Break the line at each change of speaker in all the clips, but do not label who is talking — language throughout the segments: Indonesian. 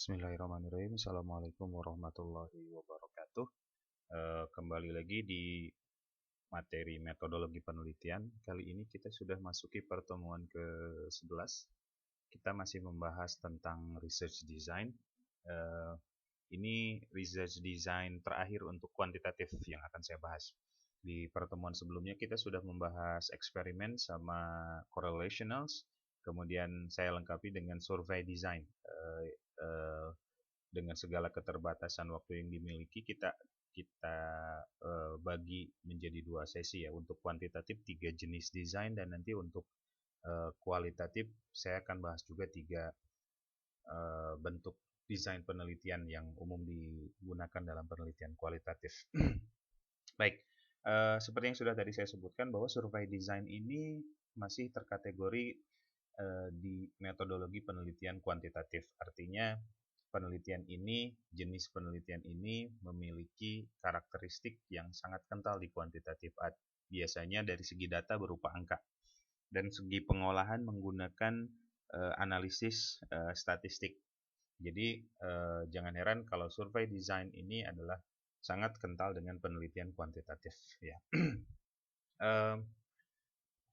Bismillahirrahmanirrahim. Assalamualaikum warahmatullahi wabarakatuh. Kembali lagi di materi metodologi penelitian. Kali ini kita sudah masuki pertemuan ke-11. Kita masih membahas tentang research design. Ini research design terakhir untuk kuantitatif yang akan saya bahas. Di pertemuan sebelumnya kita sudah membahas eksperimen sama correlationals. Kemudian saya lengkapi dengan survey design. Dengan segala keterbatasan waktu yang dimiliki, kita bagi menjadi dua sesi ya. Untuk kuantitatif 3 jenis desain, dan nanti untuk kualitatif saya akan bahas juga 3 bentuk desain penelitian yang umum digunakan dalam penelitian kualitatif. Baik, seperti yang sudah tadi saya sebutkan bahwa survei design ini masih terkategori di metodologi penelitian kuantitatif. Artinya penelitian ini, jenis penelitian ini memiliki karakteristik yang sangat kental di kuantitatif. Biasanya dari segi data berupa angka, dan segi pengolahan menggunakan analisis statistik. Jadi jangan heran kalau survei design ini adalah sangat kental dengan penelitian kuantitatif ya.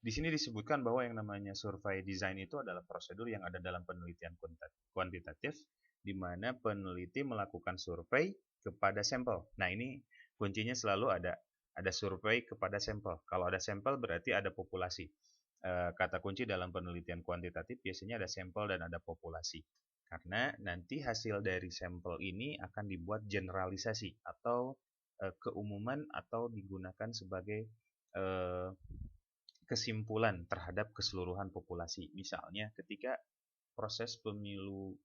Di sini disebutkan bahwa yang namanya survei design itu adalah prosedur yang ada dalam penelitian kuantitatif, di mana peneliti melakukan survei kepada sampel. Nah, ini kuncinya selalu ada survei kepada sampel. Kalau ada sampel berarti ada populasi. Kata kunci dalam penelitian kuantitatif biasanya ada sampel dan ada populasi. Karena nanti hasil dari sampel ini akan dibuat generalisasi atau keumuman, atau digunakan sebagai kesimpulan terhadap keseluruhan populasi. Misalnya ketika proses pemilu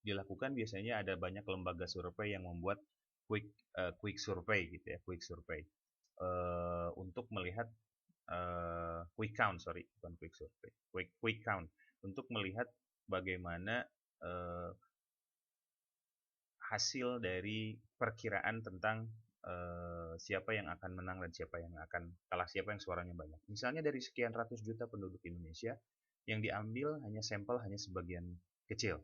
dilakukan, biasanya ada banyak lembaga survei yang membuat quick survey gitu ya, quick survey untuk melihat quick count untuk melihat bagaimana hasil dari perkiraan tentang siapa yang akan menang dan siapa yang akan kalah, siapa yang suaranya banyak. Misalnya dari sekian ratus juta penduduk Indonesia, yang diambil hanya sampel hanya sebagian kecil.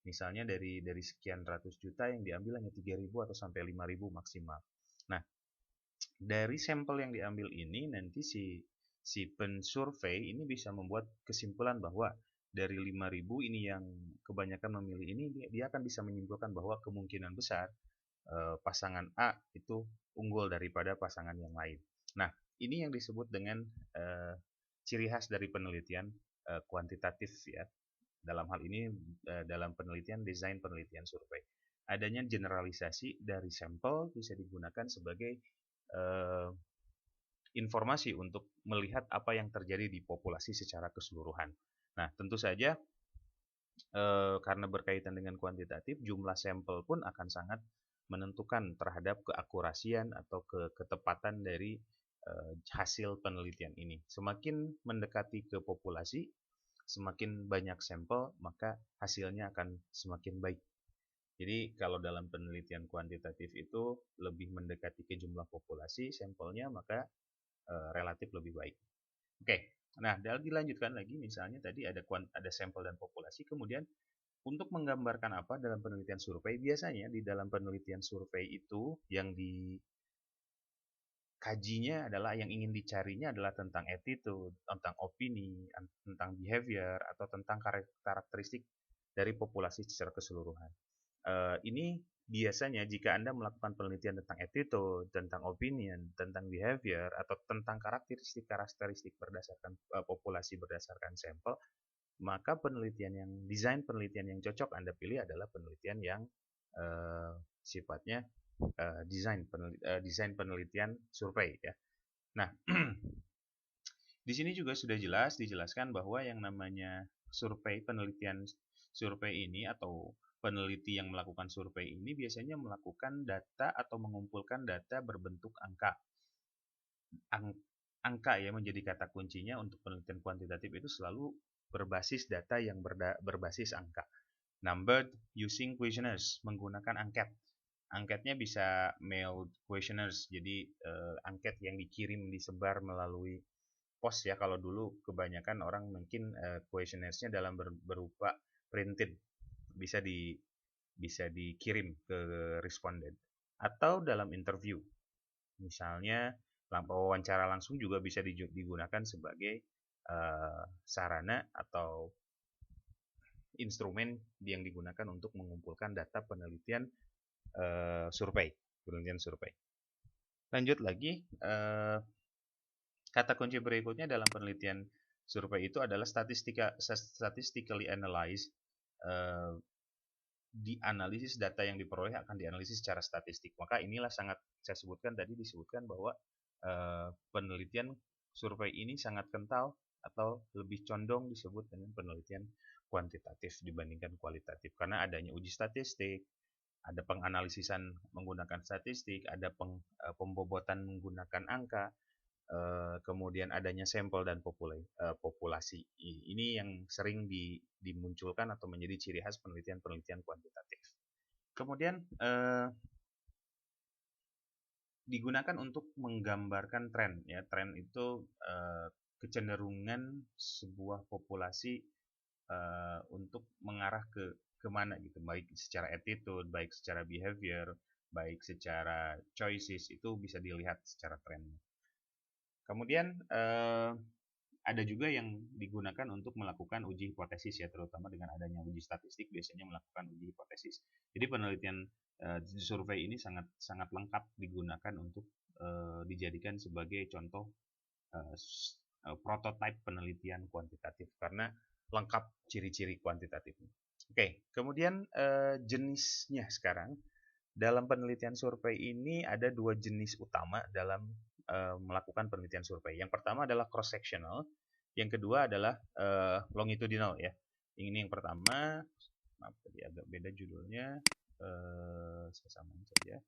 Misalnya dari sekian ratus juta yang diambil hanya 3.000 atau sampai 5.000 maksimal. Nah, dari sampel yang diambil ini nanti si pensurvey ini bisa membuat kesimpulan bahwa dari 5.000 ini yang kebanyakan memilih ini, dia akan bisa menyimpulkan bahwa kemungkinan besar pasangan A itu unggul daripada pasangan yang lain. Nah, ini yang disebut dengan ciri khas dari penelitian kuantitatif ya. Dalam hal ini dalam penelitian desain penelitian survei, adanya generalisasi dari sampel bisa digunakan sebagai informasi untuk melihat apa yang terjadi di populasi secara keseluruhan. Nah, tentu saja karena berkaitan dengan kuantitatif, jumlah sampel pun akan sangat menentukan terhadap keakurasian atau ketepatan dari hasil penelitian ini. Semakin mendekati ke populasi, semakin banyak sampel, maka hasilnya akan semakin baik. Jadi kalau dalam penelitian kuantitatif itu lebih mendekati ke jumlah populasi sampelnya, maka relatif lebih baik. Oke, nah dilanjutkan lagi, misalnya tadi ada sampel dan populasi, kemudian untuk menggambarkan apa dalam penelitian survei, biasanya di dalam penelitian survei itu yang dikajinya adalah, yang ingin dicarinya adalah tentang attitude, tentang opini, tentang behavior, atau tentang karakteristik dari populasi secara keseluruhan. Ini biasanya jika Anda melakukan penelitian tentang attitude, tentang opinion, tentang behavior, atau tentang karakteristik berdasarkan populasi berdasarkan sampel, maka desain penelitian yang cocok Anda pilih adalah penelitian yang sifatnya desain penelitian survei ya. Nah, di sini juga sudah dijelaskan bahwa yang namanya penelitian survei ini, atau peneliti yang melakukan survei ini biasanya melakukan data atau mengumpulkan data berbentuk angka. Angka ya menjadi kata kuncinya untuk penelitian kuantitatif, itu selalu berbasis data yang berbasis angka. Numbered using questionnaires, menggunakan angket. Angketnya bisa mailed questionnaires, jadi angket yang dikirim, disebar melalui pos ya. Kalau dulu kebanyakan orang mungkin questionnaires-nya dalam berupa printed, bisa bisa dikirim ke responden. Atau dalam interview, misalnya wawancara langsung juga bisa digunakan sebagai sarana atau instrumen yang digunakan untuk mengumpulkan data penelitian survei. Lanjut lagi, kata kunci berikutnya dalam penelitian survei itu adalah statistically analyze. Dianalisis data yang diperoleh akan dianalisis secara statistik. Maka inilah sangat saya sebutkan tadi, disebutkan bahwa penelitian survei ini sangat kental atau lebih condong disebut dengan penelitian kuantitatif dibandingkan kualitatif, karena adanya uji statistik, ada penganalisisan menggunakan statistik, ada pembobotan menggunakan angka, kemudian adanya sampel dan populasi. Ini yang sering dimunculkan atau menjadi ciri khas penelitian-penelitian kuantitatif. Kemudian digunakan untuk menggambarkan tren. Ya, tren itu kecenderungan sebuah populasi untuk mengarah ke kemana gitu, baik secara attitude, baik secara behavior, baik secara choices, itu bisa dilihat secara trennya. Kemudian ada juga yang digunakan untuk melakukan uji hipotesis ya, terutama dengan adanya uji statistik biasanya melakukan uji hipotesis. Jadi penelitian survei ini sangat lengkap digunakan untuk dijadikan sebagai contoh prototipe penelitian kuantitatif karena lengkap ciri-ciri kuantitatifnya. Oke, kemudian jenisnya sekarang. Dalam penelitian survei ini ada dua jenis utama dalam melakukan penelitian survei. Yang pertama adalah cross-sectional, yang kedua adalah longitudinal ya. Ini yang pertama, maaf tadi agak beda judulnya, saya samain saja.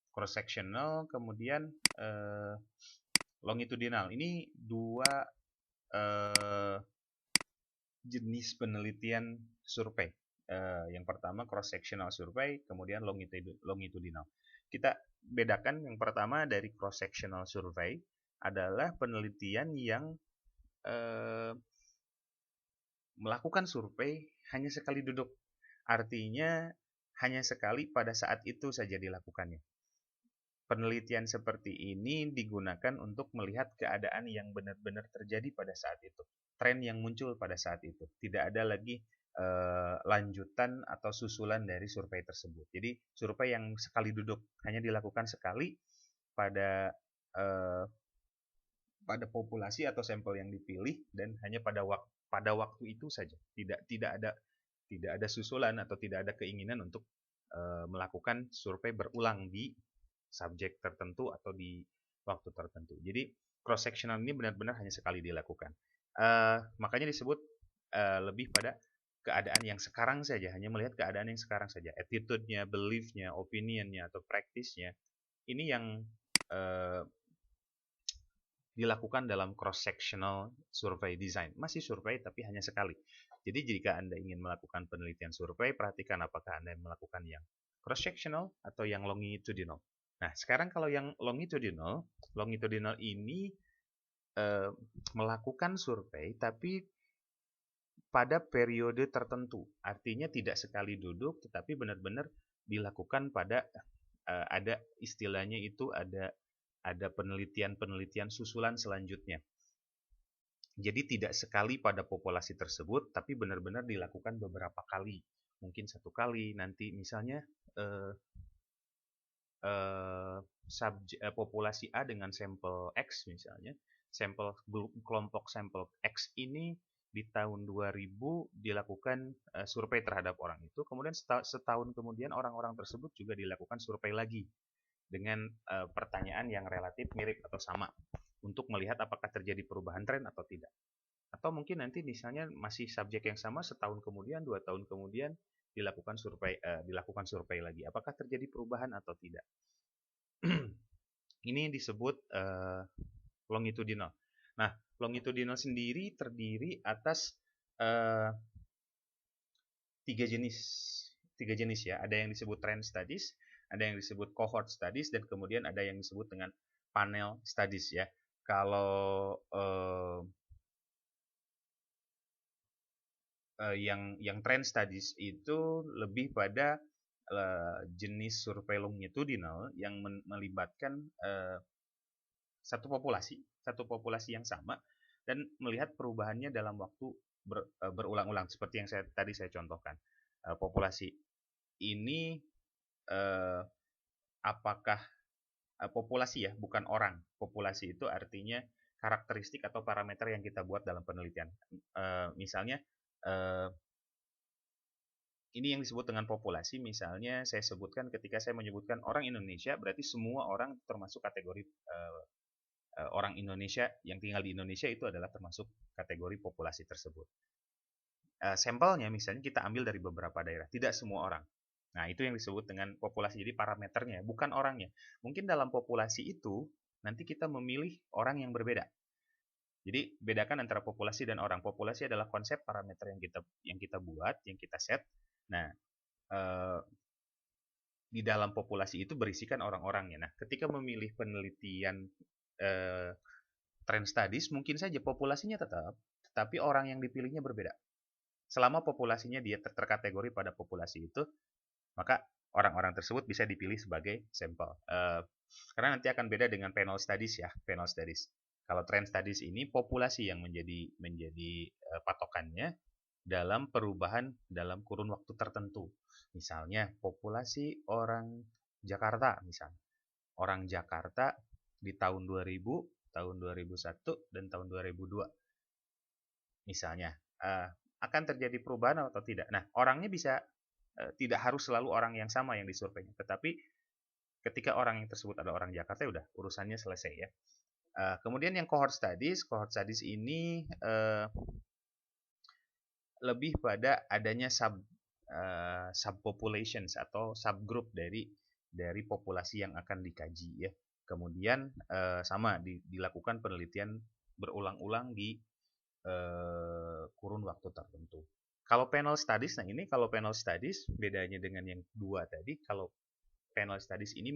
Cross-sectional, kemudian longitudinal. Ini dua jenis penelitian survei. Yang pertama cross-sectional survey, kemudian longitudinal. Kita bedakan yang pertama dari cross-sectional survey adalah penelitian yang melakukan survei hanya sekali duduk. Artinya hanya sekali pada saat itu saja dilakukannya. Penelitian seperti ini digunakan untuk melihat keadaan yang benar-benar terjadi pada saat itu. Tren yang muncul pada saat itu. Tidak ada lagi lanjutan atau susulan dari survei tersebut. Jadi survei yang sekali duduk, hanya dilakukan sekali pada populasi atau sampel yang dipilih dan hanya pada waktu itu saja. Tidak ada susulan atau tidak ada keinginan untuk melakukan survei berulang di subjek tertentu atau di waktu tertentu. Jadi cross sectional ini benar-benar hanya sekali dilakukan. Makanya disebut lebih pada keadaan yang sekarang saja, hanya melihat keadaan yang sekarang saja, attitude-nya, belief-nya, opinion-nya atau practice-nya. Ini yang dilakukan dalam cross-sectional survey design. Masih survei tapi hanya sekali. Jadi jika Anda ingin melakukan penelitian survei, perhatikan apakah Anda melakukan yang cross-sectional atau yang longitudinal. Nah, sekarang kalau yang longitudinal ini melakukan survei tapi pada periode tertentu. Artinya tidak sekali duduk, tetapi benar-benar dilakukan pada ada istilahnya itu ada penelitian-penelitian susulan selanjutnya. Jadi tidak sekali pada populasi tersebut, tapi benar-benar dilakukan beberapa kali. Mungkin satu kali, nanti misalnya populasi A dengan sampel X misalnya, kelompok sampel X ini di tahun 2000 dilakukan survei terhadap orang itu, kemudian setahun kemudian orang-orang tersebut juga dilakukan survei lagi dengan pertanyaan yang relatif mirip atau sama untuk melihat apakah terjadi perubahan tren atau tidak. Atau mungkin nanti misalnya masih subjek yang sama, setahun kemudian, 2 tahun kemudian dilakukan survei lagi, apakah terjadi perubahan atau tidak. Ini disebut longitudinal. Nah, longitudinal sendiri terdiri atas tiga jenis ya. Ada yang disebut trend studies, ada yang disebut cohort studies, dan kemudian ada yang disebut dengan panel studies ya. Kalau yang trend studies itu lebih pada jenis survei longitudinal yang melibatkan satu populasi yang sama dan melihat perubahannya dalam waktu berulang-ulang seperti yang tadi saya contohkan. Populasi ini apakah populasi ya, bukan orang. Populasi itu artinya karakteristik atau parameter yang kita buat dalam penelitian. Misalnya ini yang disebut dengan populasi, misalnya saya sebutkan ketika saya menyebutkan orang Indonesia, berarti semua orang termasuk kategori orang Indonesia yang tinggal di Indonesia itu adalah termasuk kategori populasi tersebut. Sampelnya misalnya kita ambil dari beberapa daerah, tidak semua orang. Nah, itu yang disebut dengan populasi, jadi parameternya, bukan orangnya. Mungkin dalam populasi itu, nanti kita memilih orang yang berbeda. Jadi, bedakan antara populasi dan orang. Populasi adalah konsep parameter yang kita buat, yang kita set. Nah, di dalam populasi itu berisikan orang-orangnya. Nah, ketika memilih penelitian trend studies, mungkin saja populasinya tetap, tetapi orang yang dipilihnya berbeda. Selama populasinya dia terkategori pada populasi itu, maka orang-orang tersebut bisa dipilih sebagai sampel. Karena nanti akan beda dengan panel studies ya, panel studies. Kalau trend studies ini populasi yang menjadi patokannya dalam perubahan dalam kurun waktu tertentu. Misalnya populasi orang Jakarta misalnya. Orang Jakarta di tahun 2000, tahun 2001 dan tahun 2002. Misalnya akan terjadi perubahan atau tidak. Nah, orangnya bisa tidak harus selalu orang yang sama yang disurveinya, tetapi ketika orang yang tersebut ada orang Jakarta, udah urusannya selesai ya. Kemudian yang cohort studies ini lebih pada adanya subpopulations atau subgroup dari populasi yang akan dikaji ya. Kemudian sama dilakukan penelitian berulang-ulang di kurun waktu tertentu. Kalau panel studies, nah ini kalau panel studies bedanya dengan yang dua tadi, kalau panel studies ini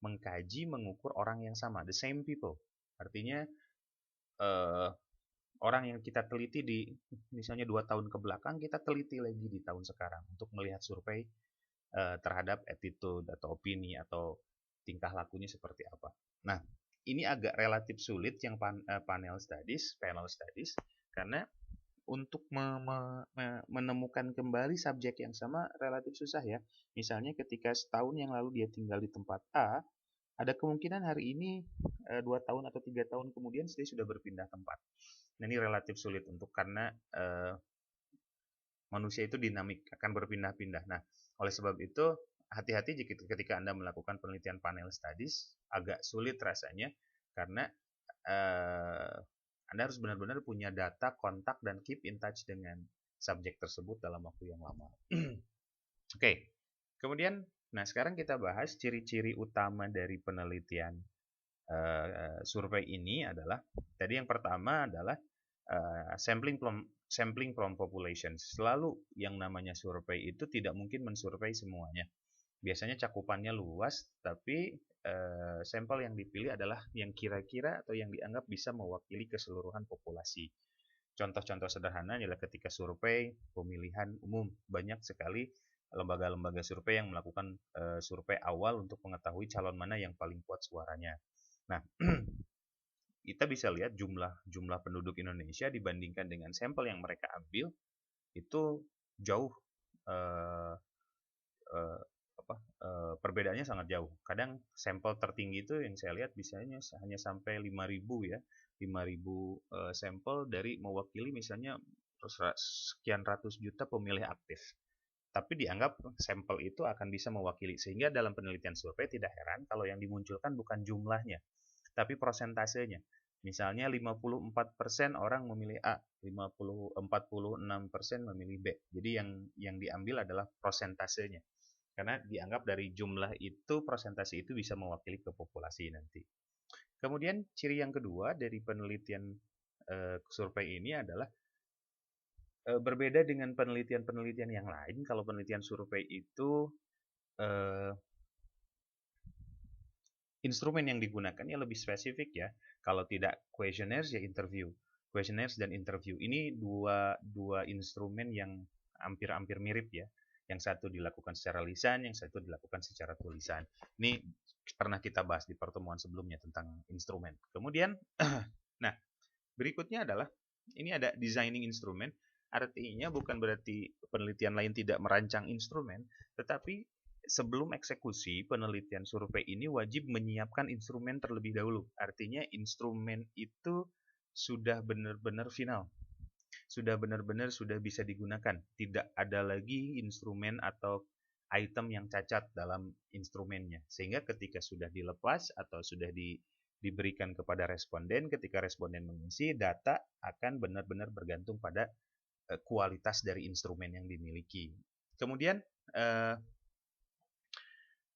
mengkaji, mengukur orang yang sama, the same people. Artinya orang yang kita teliti di misalnya 2 tahun ke belakang, kita teliti lagi di tahun sekarang untuk melihat survei terhadap attitude atau opini atau tingkah lakunya seperti apa. Nah, ini agak relatif sulit yang panel studies, karena untuk menemukan kembali subjek yang sama relatif susah ya. Misalnya ketika setahun yang lalu dia tinggal di tempat A, ada kemungkinan hari ini 2 tahun atau 3 tahun kemudian dia sudah berpindah tempat. Nah, ini relatif sulit karena manusia itu dinamik, akan berpindah-pindah. Nah, oleh sebab itu hati-hati ketika Anda melakukan penelitian panel studies, agak sulit rasanya karena Anda harus benar-benar punya data, kontak, dan keep in touch dengan subjek tersebut dalam waktu yang lama. Oke, kemudian, nah sekarang kita bahas ciri-ciri utama dari penelitian survei ini adalah, tadi yang pertama adalah sampling from population. Selalu yang namanya survei itu tidak mungkin mensurvei semuanya. Biasanya cakupannya luas, tapi sampel yang dipilih adalah yang kira-kira atau yang dianggap bisa mewakili keseluruhan populasi. Contoh-contoh sederhana adalah ketika survei pemilihan umum. Banyak sekali lembaga-lembaga survei yang melakukan survei awal untuk mengetahui calon mana yang paling kuat suaranya. Nah, kita bisa lihat jumlah penduduk Indonesia dibandingkan dengan sampel yang mereka ambil itu jauh perbedaannya sangat jauh. Kadang sampel tertinggi itu yang saya lihat bisanya hanya sampai 5.000 ya. 5.000 sampel dari mewakili misalnya sekian ratus juta pemilih aktif. Tapi dianggap sampel itu akan bisa mewakili. Sehingga dalam penelitian survei tidak heran kalau yang dimunculkan bukan jumlahnya, tapi prosentasenya. Misalnya 54% orang memilih A, 46% memilih B. Jadi yang diambil adalah prosentasenya. Karena dianggap dari jumlah itu, persentase itu bisa mewakili ke populasi nanti. Kemudian ciri yang kedua dari penelitian survei ini adalah berbeda dengan penelitian-penelitian yang lain. Kalau penelitian survei itu instrumen yang digunakan ya lebih spesifik ya. Kalau tidak questionnaire ya interview. questionnaires dan interview. Ini dua instrumen yang hampir-hampir mirip ya. Yang satu dilakukan secara lisan, yang satu dilakukan secara tulisan. Ini pernah kita bahas di pertemuan sebelumnya tentang instrumen. Kemudian, nah berikutnya adalah ini ada designing instrumen. Artinya bukan berarti penelitian lain tidak merancang instrumen, tetapi sebelum eksekusi penelitian survei ini wajib menyiapkan instrumen terlebih dahulu. Artinya instrumen itu sudah benar-benar final, sudah benar-benar sudah bisa digunakan. Tidak ada lagi instrumen atau item yang cacat dalam instrumennya. Sehingga ketika sudah dilepas atau sudah diberikan kepada responden, ketika responden mengisi, data akan benar-benar bergantung pada kualitas dari instrumen yang dimiliki. Kemudian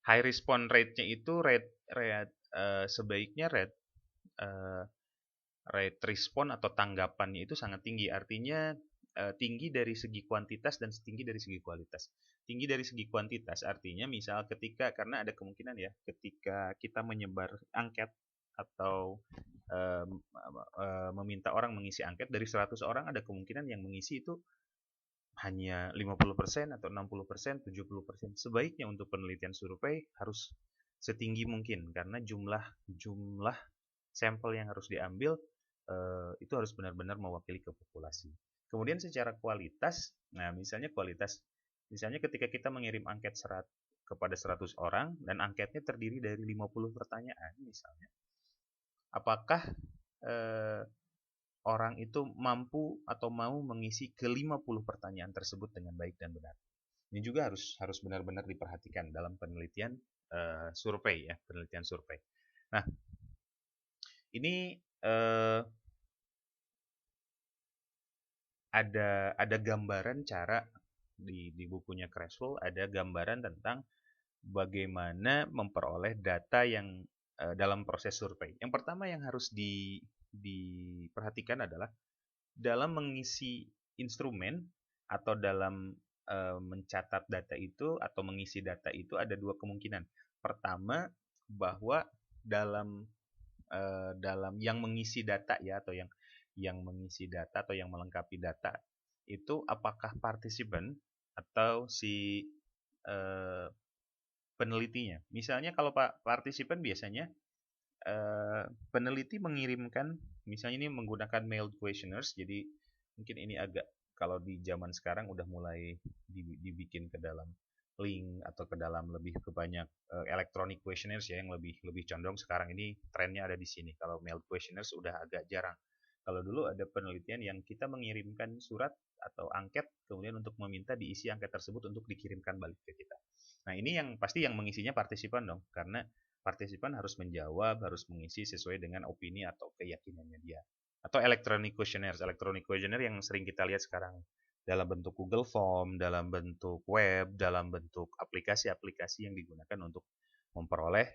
high response rate-nya itu sebaiknya rate respon atau tanggapannya itu sangat tinggi. Artinya tinggi dari segi kuantitas dan tinggi dari segi kualitas. Tinggi dari segi kuantitas artinya misal karena ada kemungkinan ya ketika kita menyebar angket atau meminta orang mengisi angket dari 100 orang ada kemungkinan yang mengisi itu hanya 50% atau 60%, 70%. Sebaiknya untuk penelitian survei harus setinggi mungkin karena jumlah sampel yang harus diambil itu harus benar-benar mewakili ke populasi. Kemudian secara kualitas, nah misalnya ketika kita mengirim angket kepada 100 orang dan angketnya terdiri dari 50 pertanyaan misalnya, apakah orang itu mampu atau mau mengisi ke-50 pertanyaan tersebut dengan baik dan benar. Ini juga harus benar-benar diperhatikan dalam penelitian survei ya, penelitian survei. Nah, ini ada gambaran cara di bukunya Creswell ada gambaran tentang bagaimana memperoleh data yang dalam proses survei. Yang pertama yang harus diperhatikan adalah dalam mengisi instrumen atau dalam mencatat data itu atau mengisi data itu ada dua kemungkinan. Pertama, bahwa dalam yang mengisi data ya atau yang mengisi data atau yang melengkapi data itu apakah partisipan atau si penelitinya. Misalnya kalau partisipan biasanya peneliti mengirimkan, misalnya ini menggunakan mailed questionnaires, jadi mungkin ini agak kalau di zaman sekarang udah mulai dibikin ke dalam link atau ke dalam lebih ke banyak electronic questionnaires ya yang lebih condong sekarang ini trennya ada di sini. Kalau mailed questionnaires udah agak jarang. Kalau dulu ada penelitian yang kita mengirimkan surat atau angket kemudian untuk meminta diisi angket tersebut untuk dikirimkan balik ke kita. Nah, ini yang pasti yang mengisinya partisipan dong, karena partisipan harus menjawab, harus mengisi sesuai dengan opini atau keyakinannya dia. Atau electronic questionnaire yang sering kita lihat sekarang dalam bentuk Google Form, dalam bentuk web, dalam bentuk aplikasi-aplikasi yang digunakan untuk memperoleh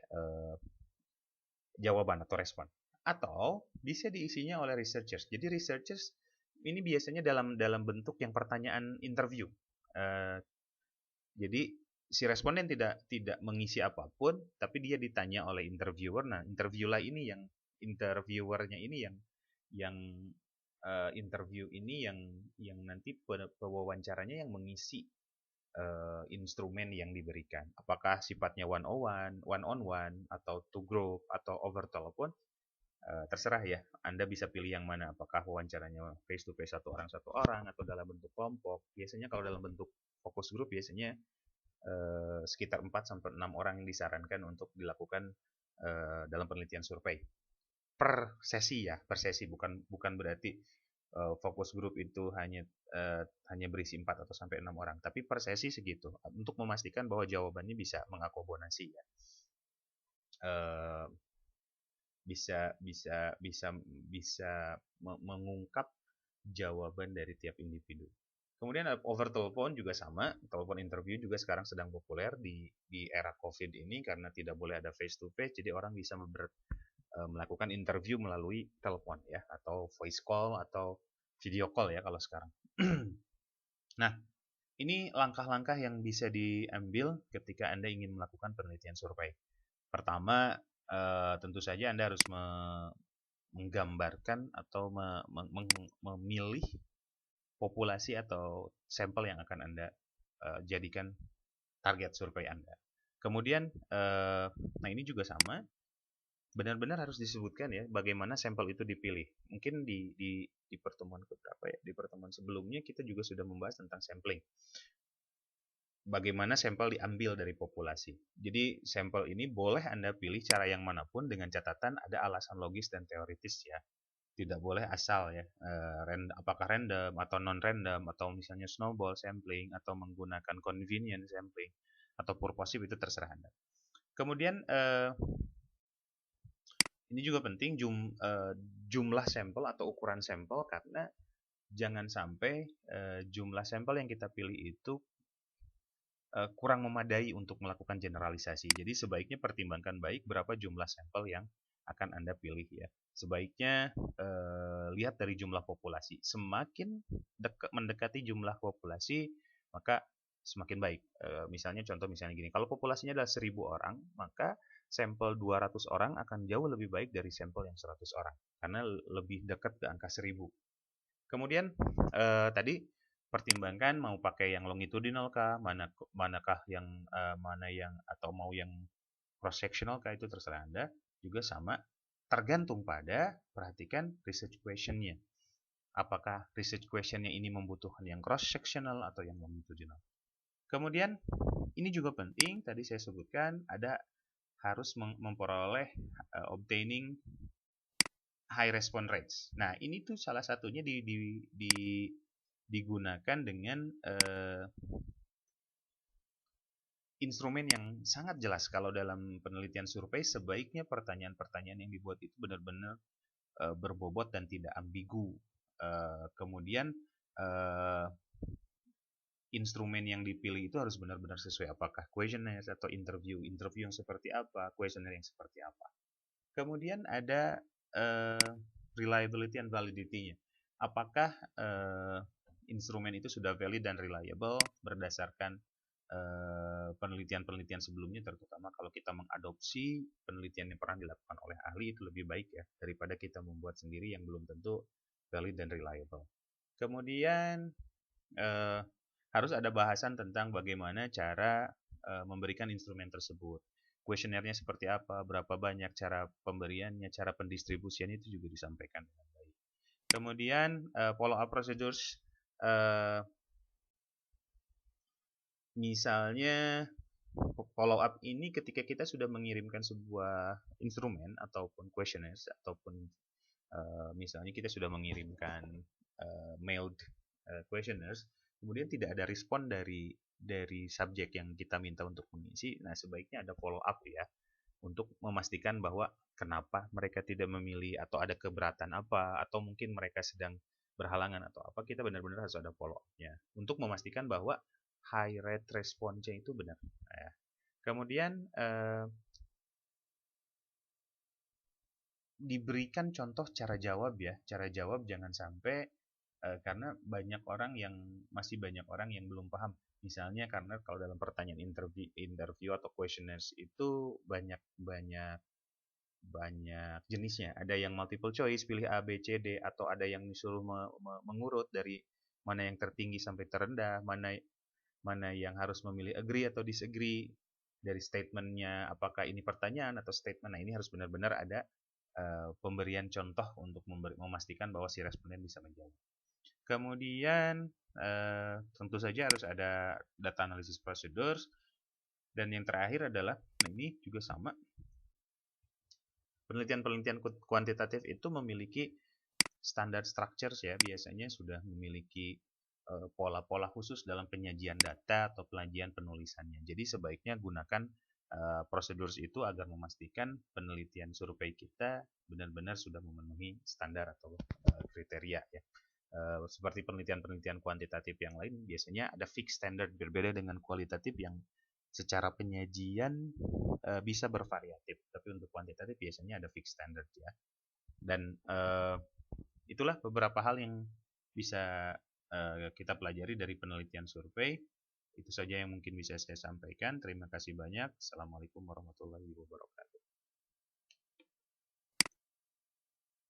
jawaban atau respon. Atau bisa diisinya oleh researchers. Jadi researchers ini biasanya dalam bentuk yang pertanyaan interview. Jadi si responden tidak mengisi apapun, tapi dia ditanya oleh interviewer. Nah, interviewernya ini yang interview ini yang nanti pewawancaranya yang mengisi instrumen yang diberikan. Apakah sifatnya one on one, atau to group, atau over telepon, terserah ya. Anda bisa pilih yang mana. Apakah wawancaranya face to face satu orang, atau dalam bentuk kelompok. Biasanya kalau dalam bentuk focus group biasanya sekitar 4-6 orang yang disarankan untuk dilakukan dalam penelitian survei per sesi ya, per sesi bukan berarti fokus grup itu hanya berisi 4 atau sampai 6 orang, tapi per sesi segitu untuk memastikan bahwa jawabannya bisa mengakomodasi ya. Bisa mengungkap jawaban dari tiap individu. Kemudian over telepon juga sama, telepon interview juga sekarang sedang populer di era COVID ini karena tidak boleh ada face to face, jadi orang bisa melakukan interview melalui telepon ya, atau voice call atau video call ya kalau sekarang. Nah, ini langkah-langkah yang bisa diambil ketika Anda ingin melakukan penelitian survei. Pertama, tentu saja Anda harus menggambarkan atau memilih populasi atau sampel yang akan Anda jadikan target survei Anda. Kemudian, nah ini juga sama, benar-benar harus disebutkan ya bagaimana sampel itu dipilih. Mungkin di pertemuan keberapa ya? Di pertemuan sebelumnya kita juga sudah membahas tentang sampling. Bagaimana sampel diambil dari populasi. Jadi sampel ini boleh Anda pilih cara yang manapun dengan catatan ada alasan logis dan teoritis ya. Tidak boleh asal ya, apakah random atau non-random atau misalnya snowball sampling atau menggunakan convenient sampling atau purposive itu terserah Anda. Kemudian ini juga penting jumlah sampel atau ukuran sampel karena jangan sampai jumlah sampel yang kita pilih itu kurang memadai untuk melakukan generalisasi. Jadi sebaiknya pertimbangkan baik berapa jumlah sampel yang akan Anda pilih ya. Sebaiknya lihat dari jumlah populasi. Semakin mendekati jumlah populasi, maka semakin baik. Misalnya gini, kalau populasinya adalah 1000 orang, maka sampel 200 orang akan jauh lebih baik dari sampel yang 100 orang karena lebih dekat ke angka 1000. Kemudian tadi pertimbangkan mau pakai yang longitudinal kah, manakah yang mana yang atau mau yang cross sectional kah, itu terserah Anda. Juga sama, tergantung pada perhatikan research question-nya. Apakah research question-nya ini membutuhkan yang cross sectional atau yang longitudinal. Kemudian ini juga penting, tadi saya sebutkan ada harus memperoleh obtaining high response rates. Nah, ini tuh salah satunya digunakan dengan instrumen yang sangat jelas. Kalau dalam penelitian survei, sebaiknya pertanyaan-pertanyaan yang dibuat itu benar-benar berbobot dan tidak ambigu. Kemudian instrumen yang dipilih itu harus benar-benar sesuai, apakah questionnaire atau interview yang seperti apa, questionnaire yang seperti apa. Kemudian ada reliability and validity-nya. Apakah instrumen itu sudah valid dan reliable berdasarkan penelitian-penelitian sebelumnya, terutama kalau kita mengadopsi penelitian yang pernah dilakukan oleh ahli, itu lebih baik ya daripada kita membuat sendiri yang belum tentu valid dan reliable. Kemudian harus ada bahasan tentang bagaimana cara memberikan instrumen tersebut. Kuesionernya seperti apa, berapa banyak, cara pemberiannya, cara pendistribusiannya itu juga disampaikan dengan baik. Kemudian follow up procedures, misalnya follow up ini ketika kita sudah mengirimkan sebuah instrumen ataupun questionnaires ataupun misalnya kita sudah mengirimkan mailed questionnaires, kemudian tidak ada respon dari subjek yang kita minta untuk mengisi. Nah, sebaiknya ada follow up ya untuk memastikan bahwa kenapa mereka tidak memilih atau ada keberatan apa atau mungkin mereka sedang berhalangan atau apa. Kita benar-benar harus ada follow up-nya untuk memastikan bahwa high rate response-nya itu benar. Nah, kemudian diberikan contoh cara jawab ya. Cara jawab jangan sampai karena masih banyak orang yang belum paham. Misalnya karena kalau dalam pertanyaan interview atau questionnaires itu banyak jenisnya. Ada yang multiple choice, pilih A, B, C, D, atau ada yang disuruh mengurut dari mana yang tertinggi sampai terendah, mana yang harus memilih agree atau disagree, dari statementnya apakah ini pertanyaan atau statement. Nah, ini harus benar-benar ada pemberian contoh untuk memastikan bahwa si responden bisa menjawab. Kemudian tentu saja harus ada data analysis procedures, dan yang terakhir adalah, nah ini juga sama, penelitian-penelitian kuantitatif itu memiliki standar structures ya, biasanya sudah memiliki pola-pola khusus dalam penyajian data atau penyajian penulisannya. Jadi sebaiknya gunakan prosedur itu agar memastikan penelitian survei kita benar-benar sudah memenuhi standar atau kriteria ya. Seperti penelitian-penelitian kuantitatif yang lain biasanya ada fixed standard, berbeda dengan kualitatif yang secara penyajian bisa bervariatif, tapi untuk kuantitatif biasanya ada fixed standard ya. Dan itulah beberapa hal yang bisa kita pelajari dari penelitian survei. Itu saja yang mungkin bisa saya sampaikan. Terima kasih banyak. Assalamualaikum warahmatullahi wabarakatuh.